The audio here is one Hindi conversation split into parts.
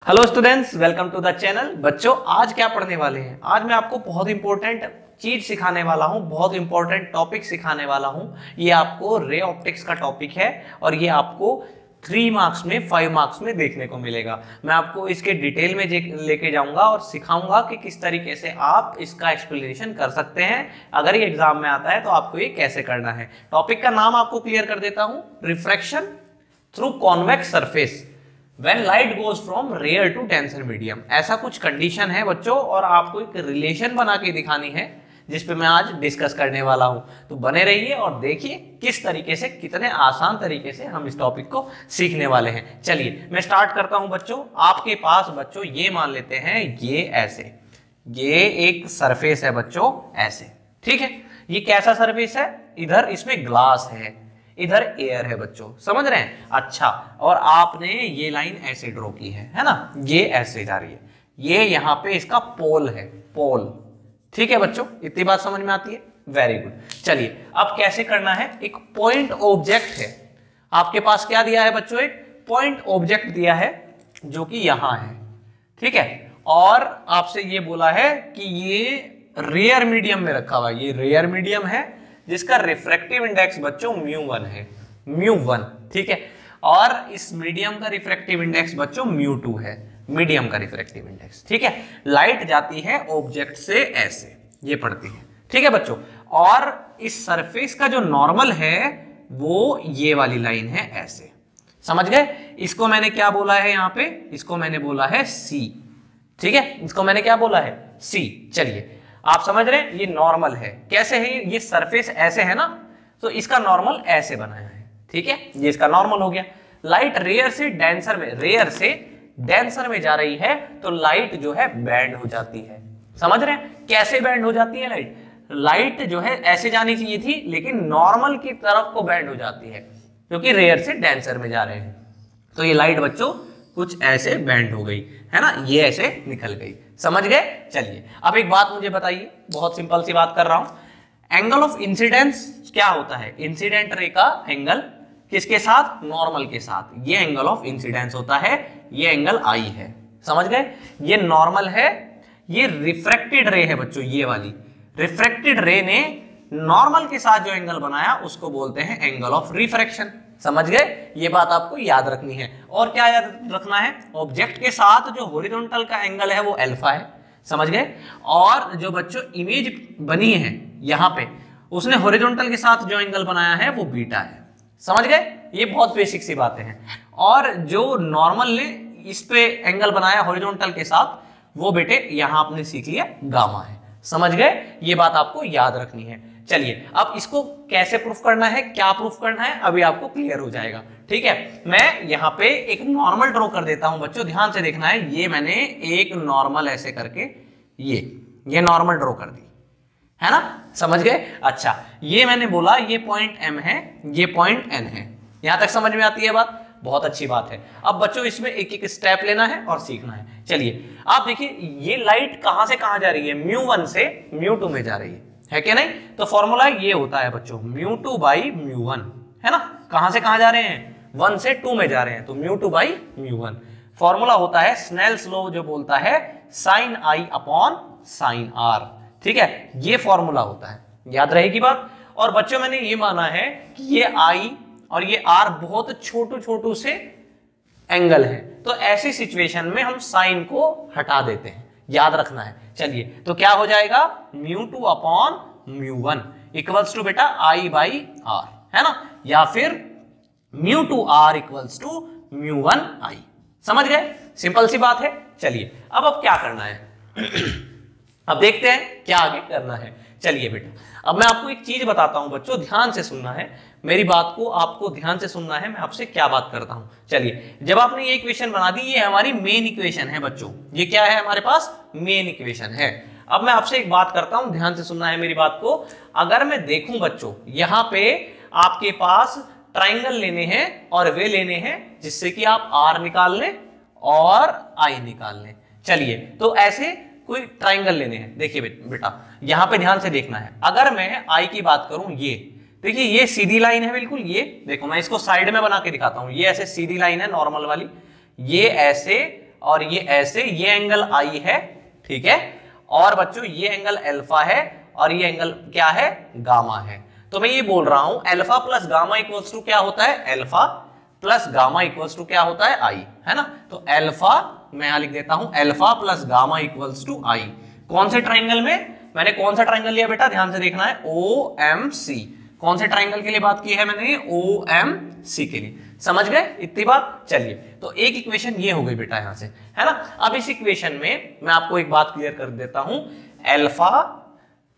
Hello students, welcome to the channel. बच्चों, आज क्या पढ़ने वाले हैं? आज मैं आपको बहुत इंपॉर्टेंट चीज सिखाने वाला हूं, बहुत इंपॉर्टेंट टॉपिक सिखाने वाला हूं। ये आपको रे ऑप्टिक्स का टॉपिक है और ये आपको 3 मार्क्स में 5 मार्क्स में देखने को मिलेगा। मैं आपको इसके डिटेल में लेके जाऊंगा और सिखाऊंगा कि किस तरीके से आप इसका एक्सप्लेनेशन कर सकते हैं। अगर ये एग्जाम में आता है तो आपको ये कैसे करना है। टॉपिक का नाम आपको क्लियर कर देता हूं, refraction through convex surface When light goes from rare to denser medium। ऐसा कुछ कंडीशन है बच्चों, और आपको एक रिलेशन बना के दिखानी है जिस पे मैं आज डिस्कस करने वाला हूं। तो बने रहिए और देखिए किस तरीके से, कितने आसान तरीके से हम इस टॉपिक को सीखने वाले हैं। चलिए मैं स्टार्ट करता हूं बच्चों। आपके पास बच्चों ये मान लेते हैं, ये ऐसे, ये एक सरफेस है बच्चों, ऐसे, ठीक है। ये कैसा सरफेस है? इधर इसमें ग्लास है, इधर एयर है बच्चों, समझ रहे हैं? अच्छा, और आपने ये लाइन ऐसे ड्रॉ की है ना, ये ऐसे जा रही है, ये यहां पे इसका पोल है, पोल, ठीक है बच्चों। इतनी बात समझ में आती है? Very good. चलिए अब कैसे करना है। एक पॉइंट ऑब्जेक्ट है आपके पास, क्या दिया है बच्चों? एक पॉइंट ऑब्जेक्ट दिया है जो कि यहां है, ठीक है। और आपसे ये बोला है कि ये रेयर मीडियम में रखा हुआ है, ये रेयर मीडियम है जिसका रिफ्रैक्टिव इंडेक्स बच्चों μ1 है, μ1, ठीक है। और इस मीडियम का रिफ्रैक्टिव इंडेक्स बच्चों μ2 है, मीडियम का रिफ्रैक्टिव इंडेक्स, ठीक है। लाइट जाती है ऑब्जेक्ट से ऐसे, ये पड़ती है, ठीक है बच्चों। और इस सरफेस का जो नॉर्मल है वो ये वाली लाइन है, ऐसे, समझ गए? इसको मैंने क्या बोला है यहां पे? इसको मैंने बोला है C, ठीक है। इसको मैंने क्या बोला है? C। चलिए आप समझ रहे हैं, ये नॉर्मल है। कैसे है? ये सरफेस ऐसे है ना, तो इसका नॉर्मल ऐसे बनाया है, ठीक है। ये इसका नॉर्मल हो गया। लाइट रेयर से डेंसर में, रेयर से डेंसर में जा रही है तो लाइट जो है बैंड हो जाती है, समझ रहे हैं? कैसे बैंड हो जाती है लाइट? लाइट जो है ऐसे जानी चाहिए थी लेकिन नॉर्मल की तरफ को बैंड हो जाती है क्योंकि रेयर से डेंसर में जा रहे हैं। तो ये लाइट बच्चों कुछ ऐसे बैंड हो गई है ना, ये ऐसे निकल गई, समझ गए? चलिए अब एक बात मुझे बताइए, बहुत सिंपल सी बात कर रहा हूं। एंगल ऑफ इंसिडेंस क्या होता है? इंसिडेंट रे का एंगल किसके साथ? नॉर्मल के साथ। ये एंगल ऑफ इंसिडेंस होता है, ये एंगल आई है, समझ गए? ये नॉर्मल है, ये रिफ्रैक्टेड रे है बच्चों, ये वाली रिफ्रैक्टेड रे ने नॉर्मल के साथ जो एंगल बनाया उसको बोलते हैं एंगल ऑफ रिफ्रैक्शन, समझ गए? ये बात आपको याद रखनी है। और क्या याद रखना है? ऑब्जेक्ट के साथ जो हॉरिजॉन्टल का एंगल है वो अल्फा है, समझ गए? और जो बच्चों इमेज बनी है यहां पे, उसने हॉरिजॉन्टल के साथ जो एंगल बनाया है वो बीटा है, समझ गए? ये बहुत बेसिक सी बातें हैं। और जो नॉर्मल ने इस पे एंगल बनाया हॉरिजॉन्टल के साथ, वो बेटे यहां आपने सीख लिया गामा है, समझ गए? ये बात आपको याद रखनी है। चलिए अब इसको कैसे प्रूफ करना है, क्या प्रूफ करना है, अभी आपको क्लियर हो जाएगा, ठीक है। मैं यहाँ पे एक नॉर्मल ड्रॉ कर देता हूं बच्चों, ध्यान से देखना है। ये मैंने एक नॉर्मल ऐसे करके ये नॉर्मल ड्रॉ कर दी है ना, समझ गए? अच्छा, ये मैंने बोला ये पॉइंट M है, ये पॉइंट N है। यहां तक समझ में आती है बात? बहुत अच्छी बात है। अब बच्चों इसमें एक एक स्टेप लेना है और सीखना है। चलिए आप देखिए, ये लाइट कहां से कहां जा रही है? μ1 से μ2 में जा रही है कि नहीं? तो फॉर्मूला ये होता है बच्चों, μ2 बाई μ1, है ना। कहां से कहां जा रहे हैं? 1 से 2 में जा रहे हैं, तो μ2 बाई μ1। फॉर्मूला होता है स्नेल्स लॉ, जो बोलता है sin I upon sin R, ठीक है। ये फॉर्मूला होता है, याद रहेगी बात। और बच्चों मैंने ये माना है कि ये I और ये R बहुत छोटू छोटू से एंगल है, तो ऐसी सिचुएशन में हम साइन को हटा देते हैं, याद रखना है। चलिए तो क्या हो जाएगा? μ2 अपॉन μ1 इक्वल्स टू बेटा I बाई R, है ना, या फिर μ2R इक्वल्स टू μ1I, समझ गए? सिंपल सी बात है। चलिए अब क्या करना है अब देखते हैं क्या आगे करना है। चलिए बेटा, अब मैं आपको एक चीज बताता हूं बच्चों, ध्यान से सुनना है मेरी बात को, आपको ध्यान से सुनना है मैं आपसे क्या बात करता हूं। चलिए, जब आपने ये इक्वेशन बना दी, ये हमारी मेन इक्वेशन है बच्चों, ये क्या है हमारे पास? मेन इक्वेशन है। अब मैं आपसे एक बात करता हूं, ध्यान से सुनना है मेरी बात को। अगर मैं देखूं बच्चों, यहां पे आपके पास ट्राइंगल लेने हैं और वे लेने हैं जिससे कि आप R निकाल लें और I निकाल लें। चलिए तो ऐसे कोई ट्राइंगल लेने हैं। देखिए बेटा, यहां पे ध्यान से देखना है। अगर मैं I की बात करूं, ये देखिए, ये सीधी लाइन है बिल्कुल, ये देखो मैं इसको साइड में बना के दिखाता हूं। ये ऐसे सीधी लाइन है नॉर्मल वाली, ये ऐसे और ये ऐसे, ये एंगल आई है, ठीक है, और बच्चों ये एंगल अल्फा है और ये एंगल क्या है, गामा है। तो मैं ये बोल रहा हूं alpha plus gamma equals to क्या होता है, alpha plus gamma equals to क्या होता है, आई, है ना। तो अल्फा मैं यहां लिख देता हूं, alpha plus gamma equals to I. कौन से ट्राइंगल में, मैंने कौन सा ट्राइंगल लिया बेटा, ध्यान से देखना है, OMC। कौन से ट्राइंगल के लिए बात की है मैंने, OMC के लिए। समझ गए इतनी बात। चलिए, तो एक इक्वेशन ये हो गई बेटा यहां से, है ना। अब इस इक्वेशन में मैं आपको एक बात क्लियर कर देता हूं, अल्फा,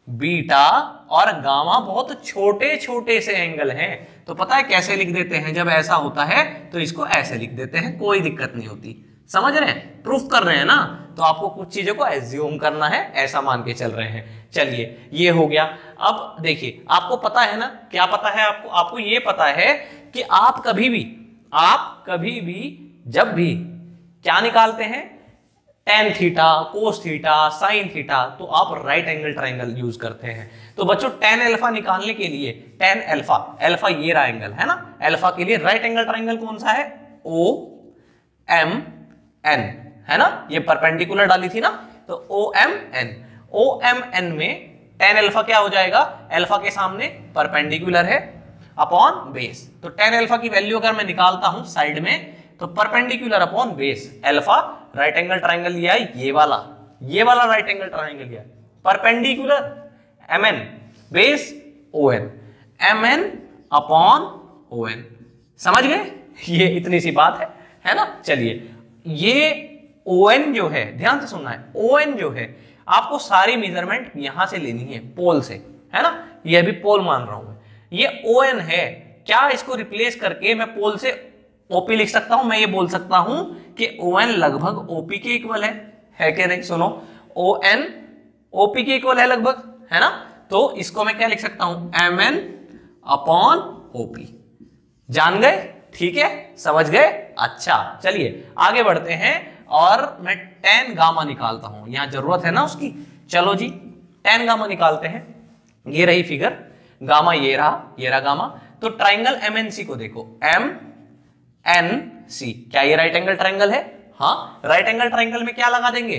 बीटा और गामा बहुत छोटे छोटे से एंगल हैं। तो पता है कैसे लिख देते हैं, जब ऐसा होता है तो इसको ऐसे लिख देते हैं, कोई दिक्कत नहीं होती। समझ रहे हैं, प्रूफ कर रहे हैं ना, तो आपको कुछ चीजों को एज्यूम करना है, ऐसा मान के चल रहे हैं। चलिए, ये हो गया। अब देखिए, आपको पता है ना, क्या पता है आपको, आपको ये पता है कि आप कभी भी जब भी क्या निकालते हैं, tan theta, cos theta, sine theta, तो आप राइट एंगल ट्राइंगल यूज करते हैं। तो बच्चों टेन अल्फा निकालने के लिए, टेन अल्फा, अल्फा ये रहा एंगल, है ना, अल्फा के लिए राइट एंगल ट्राइंगल कौन सा है, OMN, है ना, ये परपेंडिकुलर डाली थी ना, तो OMN में टेन अल्फा क्या हो जाएगा, अल्फा के सामने परपेंडिकुलर है अपॉन बेस। तो टेन अल्फा की वैल्यू अगर मैं निकालता हूं साइड में, तो perpendicular upon base, alpha right angle triangle लिया है, ये वाला राइट एंगल ट्राइंगल लिया है, perpendicular MN, base ON, MN upon ON। समझ गए, ये इतनी सी बात है ना। चलिए, ये ON जो है, ध्यान से सुनना है, ON जो है आपको सारी मेजरमेंट यहां से लेनी है, पोल से, है ना, ये भी पोल मान रहा हूं मैं, ये ON है। क्या इसको रिप्लेस करके मैं पोल से OP लिख सकता हूं, मैं ये बोल सकता हूं कि ON लगभग OP के इक्वल है कि नहीं, सुनो, ON OP के इक्वल है लगभग, है ना। तो इसको मैं क्या लिख सकता हूं, MN अपॉन OP। जान गए, ठीक है, समझ गए। अच्छा, चलिए आगे बढ़ते हैं, और मैं टेन गामा निकालता हूं, यहां जरूरत है ना उसकी। चलो जी, टेन गामा निकालते हैं। ये रही फिगर, गामा ये रहा गामा। तो ट्राइंगल MNC को देखो, MNC, क्या ये राइट एंगल ट्राइंगल है, हाँ, राइट एंगल ट्राइंगल में क्या लगा देंगे,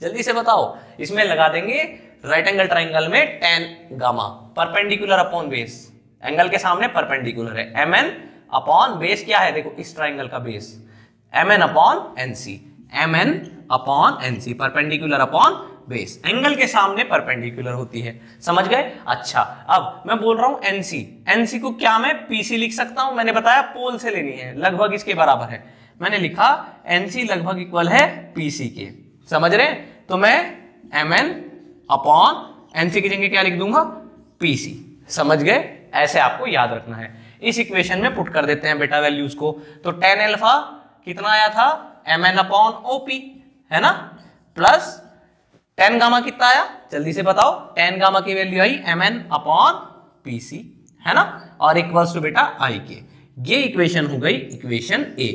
जल्दी से बताओ, इसमें लगा देंगे राइट एंगल ट्राइंगल में ten gamma, perpendicular upon base, angle के सामने परपेंडिकुलर है, MN अपॉन बेस क्या है, देखो इस ट्राइंगल का base, MN upon NC, MN upon NC, perpendicular upon base, angle के सामने परपेंडिकुलर होती है। समझ गए। अच्छा, अब मैं बोल रहा हूं NC को क्या मैं PC लिख सकता हूं, मैंने बताया पोल से लेनी है, लगभग इसके बराबर है, मैंने लिखा NC लगभग इक्वल है PC के। समझ रहे, तो मैं MN अपॉन NC की जगह क्या लिख दूंगा, PC। समझ गए, ऐसे आपको याद रखना है। इस इक्वेशन में पुट कर देते हैं बेटा वैल्यूज को। तो टेन अल्फा कितना आया था, MN अपॉन OP, है ना, प्लस टेन गामा कितना आया, जल्दी से बताओ, टेन गामा की वैल्यू आई MN अपॉन PC, है ना, और इक्वल्स टू बेटा I के। ये इक्वेशन हो गई इक्वेशन A।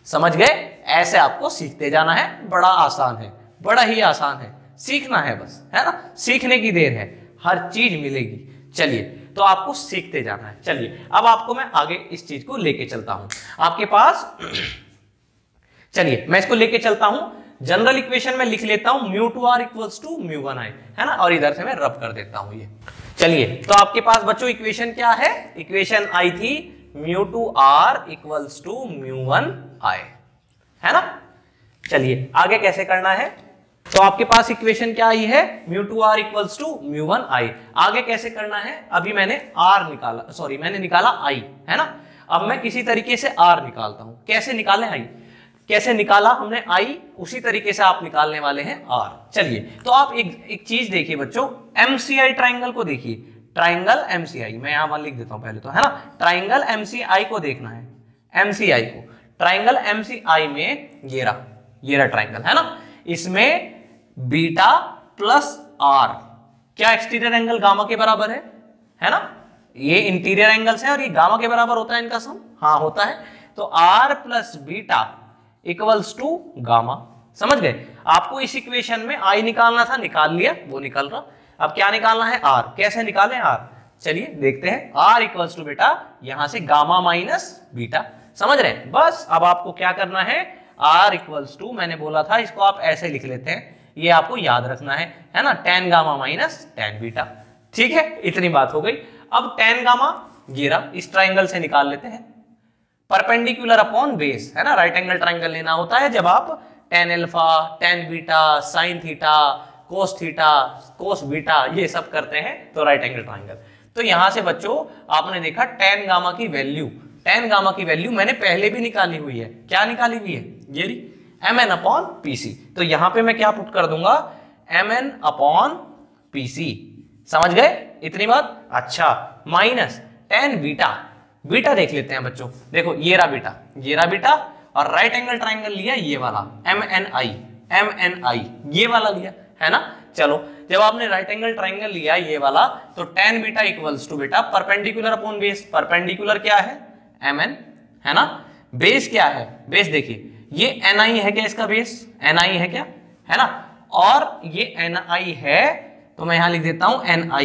समझ गए, ऐसे आपको सीखते जाना है, बड़ा आसान है, बड़ा ही आसान है, सीखना है बस, है ना, सीखने की देर है, हर चीज मिलेगी। चलिए, तो आपको सीखते जाना है। चलिए, अब आपको मैं आगे इस चीज को लेके चलता हूं आपके पास। चलिए, मैं इसको लेके चलता हूं, जनरल इक्वेशन में लिख लेता हूं μ2r इक्वल्स टू μ1i, है ना, और इधर से मैं रब कर देता हूं ये। चलिए, तो आपके पास बच्चों इक्वेशन क्या है, इक्वेशन आई थी μ2r इक्वल्स टू μ1i, है ना। चलिए, आगे कैसे करना है, तो आपके पास इक्वेशन क्या आई है, μ2r इक्वल्स टू μ1i। आगे कैसे करना है, अभी मैंने r निकाला, सॉरी मैंने निकाला i, है ना। अब मैं किसी तरीके से r निकालता हूं, कैसे निकालें i, कैसे निकाला हमने I, उसी तरीके से आप निकालने वाले हैं R। चलिए, तो आप एक चीज देखिए बच्चों, MCI ट्राइंगल को देखिए, ट्राइंगल MCI, मैं यहां पर लिख देता हूं पहले तो, है ना, ट्राइंगल MCI को देखना है, MCI को, ट्राइंगल MCI में ये रहा ट्राइंगल, है ना, इसमें बीटा प्लस R, क्या एक्सटीरियर एंगल गामा के बराबर है ना, ये इंटीरियर एंगल्स है और ये गामा के बराबर होता है इनका सम, हाँ होता है। तो R plus beta equals to gamma. समझ गए, आपको इस इक्वेशन में I निकालना था, निकाल लिया, वो निकल रहा। अब क्या निकालना है, R, कैसे निकालें R, चलिए देखते हैं। R इक्वल्स टू बेटा यहां से गामा माइनस बीटा, समझ रहे हैं। बस अब आपको क्या करना है, आर इक्वल्स टू, मैंने बोला था इसको आप ऐसे लिख लेते हैं, ये आपको याद रखना है ना, tan gamma minus tan beta. ठीक है, इतनी बात हो गई। अब tan गामा ये रहा, इस ट्राइंगल से निकाल लेते हैं, परपेंडिकुलर अपॉन बेस, है ना, राइट एंगल ट्राइंगल लेना होता है जब आप tan alpha, tan beta, sin theta, cos beta ये सब करते हैं तो राइट एंगल ट्राइंगल। तो यहां से बच्चों आपने देखा tan गामा की वैल्यू मैंने पहले भी निकाली हुई है। क्या निकाली हुई है? ये रही mn अपॉन पीसी। तो यहां पे मैं क्या पुट कर दूंगा, mn अपॉन पीसी। समझ गए इतनी बात? अच्छा, माइनस tan बीटा देख लेते हैं बच्चों, देखो ये रहा बीटा और राइट एंगल ट्राइंगल लिया ये वाला MNI ये वाला लिया, है ना। चलो, जब आपने राइट एंगल ट्राइंगल लिया ये वाला तो tan बीटा इक्वल्स टू बेटा परपेंडिकुलर अपॉन बेस। परपेंडिकुलर क्या है? mn, है ना। बेस क्या है? बेस देखिए ये ni है क्या, इसका बेस ni है क्या, है ना, और ये ni है तो मैं यहां लिख देता हूं ni,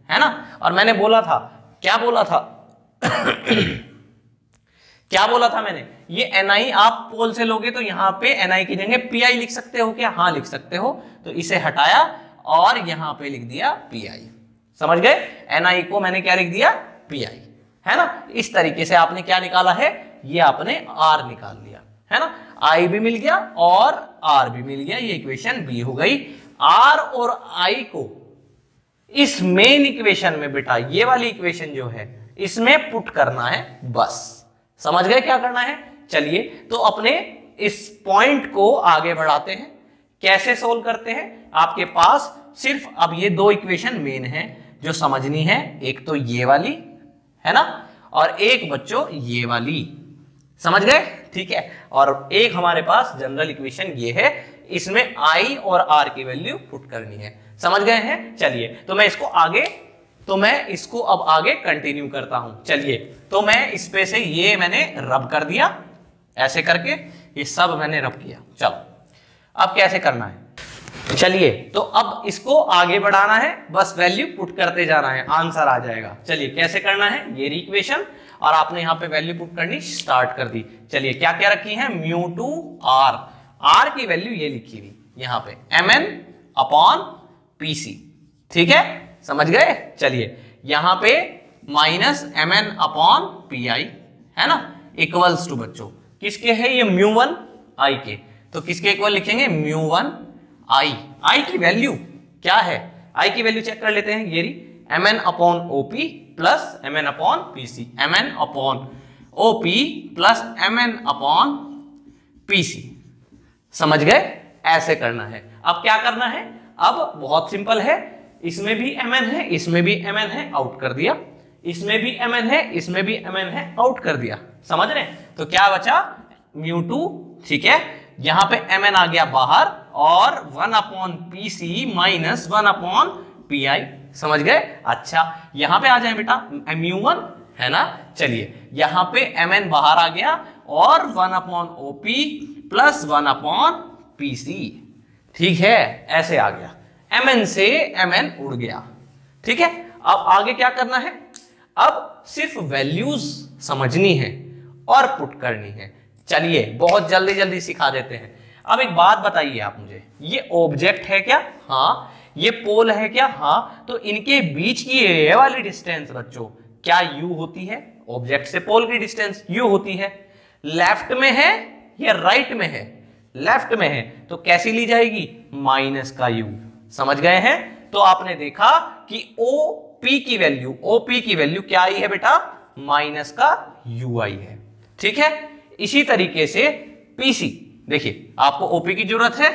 है ना। और मैंने बोला था, क्या बोला था क्या बोला था मैंने, ये ni आप पोल से लोगे तो यहां पे ni की जगह pi लिख सकते हो क्या? हाँ लिख सकते हो। तो इसे हटाया और यहां पे लिख दिया pi। समझ गए? ni को मैंने क्या लिख दिया? pi, है ना। इस तरीके से आपने क्या निकाला है, ये आपने r निकाल लिया, है ना। i भी मिल गया और r भी मिल गया, ये इक्वेशन b हो गई। r और i को इस मेन इक्वेशन में बेटा, ये वाली इक्वेशन जो है इसमें पुट करना है बस। समझ गए क्या करना है? चलिए तो अपने इस पॉइंट को आगे बढ़ाते हैं। कैसे सोल्व करते हैं? आपके पास सिर्फ अब ये दो इक्वेशन मेन है जो समझनी है, एक तो ये वाली, है ना, और एक बच्चों ये वाली। समझ गए? ठीक है। और एक हमारे पास जनरल इक्वेशन ये है, इसमें i और r की वैल्यू पुट करनी है। समझ गए हैं? चलिए तो मैं इसको अब आगे कंटिन्यू करता हूं। चलिए तो मैं इस पे से ये मैंने रब कर दिया, ऐसे करके ये सब मैंने रब किया। चलो अब कैसे करना है? चलिए तो अब इसको आगे बढ़ाना है, बस वैल्यू पुट करते जाना है, आंसर आ जाएगा। चलिए कैसे करना है? ये इक्वेशन और आपने यहाँ पे वैल्यू पुट करनी स्टार्ट कर दी। चलिए क्या क्या रखी है? म्यू टू r की वैल्यू ये लिखी हुई यहाँ पे mn अपॉन pc। ठीक है, समझ गए? चलिए यहां पे माइनस mn अपॉन pi, है ना, इक्वल्स टू बच्चों किसके है? ये μ1 i के। तो किसके इक्वल लिखेंगे? μ1 i की वैल्यू क्या है? i की वैल्यू चेक कर लेते हैं, ये रही mn upon op plus mn upon pc, mn upon op plus mn upon pc। समझ गए? ऐसे करना है। अब क्या करना है? अब बहुत सिंपल है, इसमें भी mn है, इसमें भी mn है, आउट कर दिया, इसमें भी mn है, इसमें भी mn है, आउट कर दिया। समझ रहे? तो क्या बचा? μ2। ठीक है, यहां पे mn आ गया बाहर और 1 upon pc minus 1 upon pi। समझ गए? अच्छा यहां पे आ जाए बेटा μ1, है ना। चलिए यहां पे mn बाहर आ गया और 1 upon op plus 1 upon pc। ठीक है, ऐसे आ गया, mn से mn उड़ गया। ठीक है, अब आगे क्या करना है? अब सिर्फ वैल्यूज समझनी है और पुट करनी है। चलिए बहुत जल्दी जल्दी सिखा देते हैं। अब एक बात बताइए आप मुझे, ये ऑब्जेक्ट है क्या? हाँ। ये पोल है क्या? हाँ। तो इनके बीच की ये वाली डिस्टेंस बच्चों क्या u होती है? ऑब्जेक्ट से पोल की डिस्टेंस u होती है। लेफ्ट में है या राइट में है? लेफ्ट में है, तो कैसी ली जाएगी? माइनस का u। समझ गए हैं? तो आपने देखा कि OP की वैल्यू क्या आई है बेटा? माइनस का u आई है। ठीक है, इसी तरीके से PC, देखिए आपको OP की जरूरत है,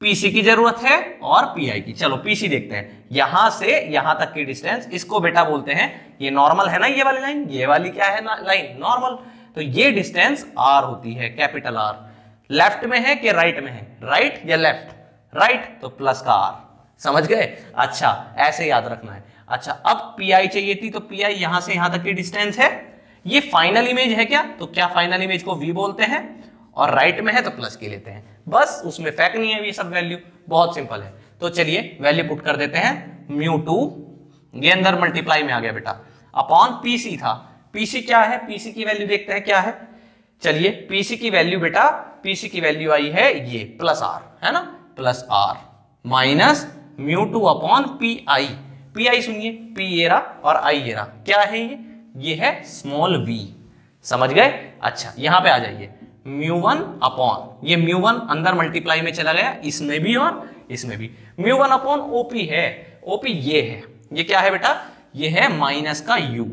PC की जरूरत है और PI की। चलो PC देखते हैं, यहां से यहां तक की डिस्टेंस, इसको बेटा बोलते हैं, ये नॉर्मल है ना, ये वाली लाइन, ये वाली क्या है ना लाइन? नॉर्मल। तो ये डिस्टेंस r होती है, कैपिटल R। लेफ्ट में है कि राइट में है? राइट या लेफ्ट? राइट, तो प्लस का r। समझ गए? अच्छा ऐसे याद रखना है। अच्छा अब PI चाहिए थी, तो PI यहां से यहां तक की डिस्टेंस है। ये फाइनल इमेज है क्या? तो क्या फाइनल इमेज को V बोलते हैं, और राइट में है तो प्लस की लेते हैं, बस उसमें फेंक नहीं है ये सब वैल्यू, बहुत सिंपल है। तो चलिए वैल्यू पुट कर देते हैं। μ2 ये अंदर मल्टीप्लाई में आ गया बेटा, अपॉन PC था। PC क्या है? PC की वैल्यू देखते हैं क्या है। चलिए पीसी की वैल्यू बेटा, पीसी की वैल्यू आई है ये प्लस आर, है ना, plus R minus mu two upon P I. P I सुनिए, पी ये रहा और आई ये रहा, क्या है ये है स्मॉल वी, समझ गए। अच्छा यहां पे आ जाइए, म्यू वन अपॉन, ये म्यू वन अंदर मल्टीप्लाई में चला गया, इसमें भी और इसमें भी, म्यू वन अपॉन ओपी है, ओपी ये है, ये क्या है बेटा, ये है माइनस का यू,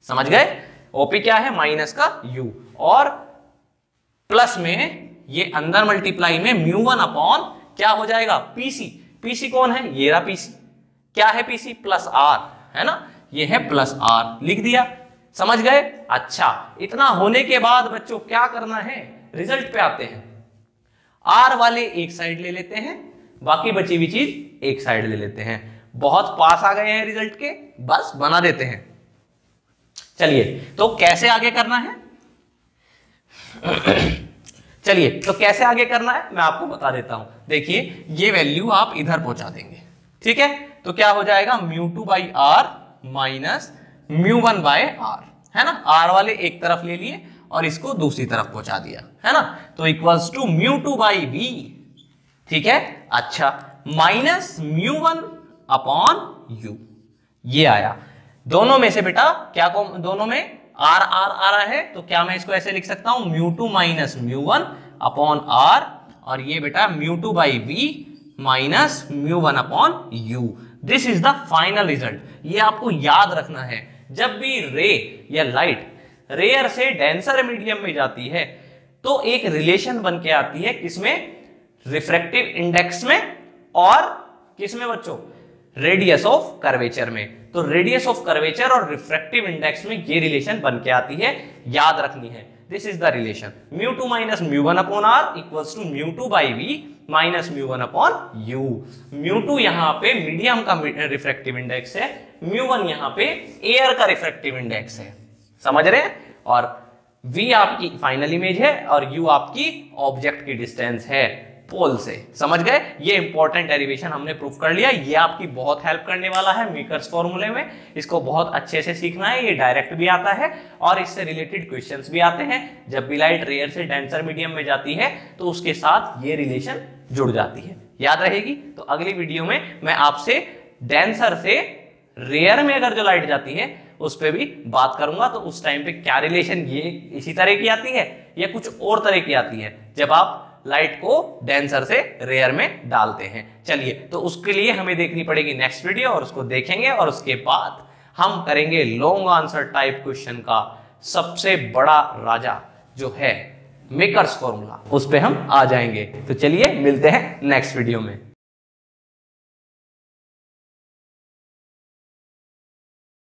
समझ गए। ओपी क्या है, माइनस का यू, और प्लस में ये अंदर मल्टीप्लाई में म्यू वन अपॉन क्या हो जाएगा, पीसी। पीसी कौन है, ये रहा पीसी, क्या है पीसी, प्लस आर, है ना, ये है प्लस आर, लिख दिया, समझ गए। अच्छा इतना होने के बाद बच्चों क्या करना है, रिजल्ट पे आते हैं। आर वाले एक साइड ले लेते हैं, बाकी बची हुई चीज एक साइड ले लेते हैं। बहुत पास आ गए हैं रिजल्ट के, बस बना देते हैं। चलिए तो कैसे आगे करना है चलिए तो कैसे आगे करना है मैं आपको बता देता हूं। देखिए ये वैल्यू आप इधर पहुंचा देंगे, ठीक है, तो क्या हो जाएगा, mu two by R minus mu one by R, है ना, आर वाले एक तरफ ले लिए और इसको दूसरी तरफ पहुंचा दिया, है ना, तो equals to mu two by V, ठीक है। अच्छा minus mu one upon U, ये आया। दोनों में से बेटा क्या को, दोनों में आर आर आ रहा है, तो क्या मैं इसको ऐसे लिख सकता हूं, mu two minus mu one upon R, और ये बेटा mu two by we minus mu one upon U. This is the final result. ये आपको याद रखना है, जब भी रे या लाइट रेयर से डेंसर मीडियम में जाती है तो एक रिलेशन बन के आती है, किसमें, रिफ्रैक्टिव इंडेक्स में, और किसमें बच्चों, रेडियस ऑफ कर्वेचर में। तो रेडियस ऑफ कर्वेचर और रिफ्रैक्टिव इंडेक्स में ये रिलेशन बन के आती है, याद रखनी है। This is the relation, mu two minus mu one upon R equals to mu two by we minus mu one upon u. Mu two यहाँ पे मीडियम का रिफ्रैक्टिव इंडेक्स है, म्यू वन यहाँ पे एयर का रिफ्रैक्टिव इंडेक्स है, समझ रहे हैं, और v आपकी फाइनल इमेज है और u आपकी ऑब्जेक्ट की डिस्टेंस है पोल से, समझ गए। ये इंपॉर्टेंट डेरिवेशन हमने प्रूफ कर लिया, ये आपकी बहुत हेल्प करने वाला है मेकर्स फॉर्मूले में, इसको बहुत अच्छे से सीखना है। ये डायरेक्ट भी आता है और इससे रिलेटेड क्वेश्चंस भी आते हैं। जब भी लाइट रेयर से डेंसर मीडियम में जाती है तो उसके साथ ये रिलेशन जुड़ जाती है, याद रहेगी। तो अगली वीडियो में मैं आपसे डेंसर से रेयर में अगर जो लाइट जाती है उस पर भी बात करूंगा, तो उस टाइम पे क्या रिलेशन ये इसी तरह की आती है या कुछ और तरह की आती है जब आप लाइट को डेंसर से रेयर में डालते हैं। चलिए तो उसके लिए हमें देखनी पड़ेगी नेक्स्ट वीडियो, और उसको देखेंगे और उसके बाद हम करेंगे लॉन्ग आंसर टाइप क्वेश्चन का सबसे बड़ा राजा जो है मेकर्स फॉर्मूला, उस पे हम आ जाएंगे। तो चलिए मिलते हैं नेक्स्ट वीडियो में।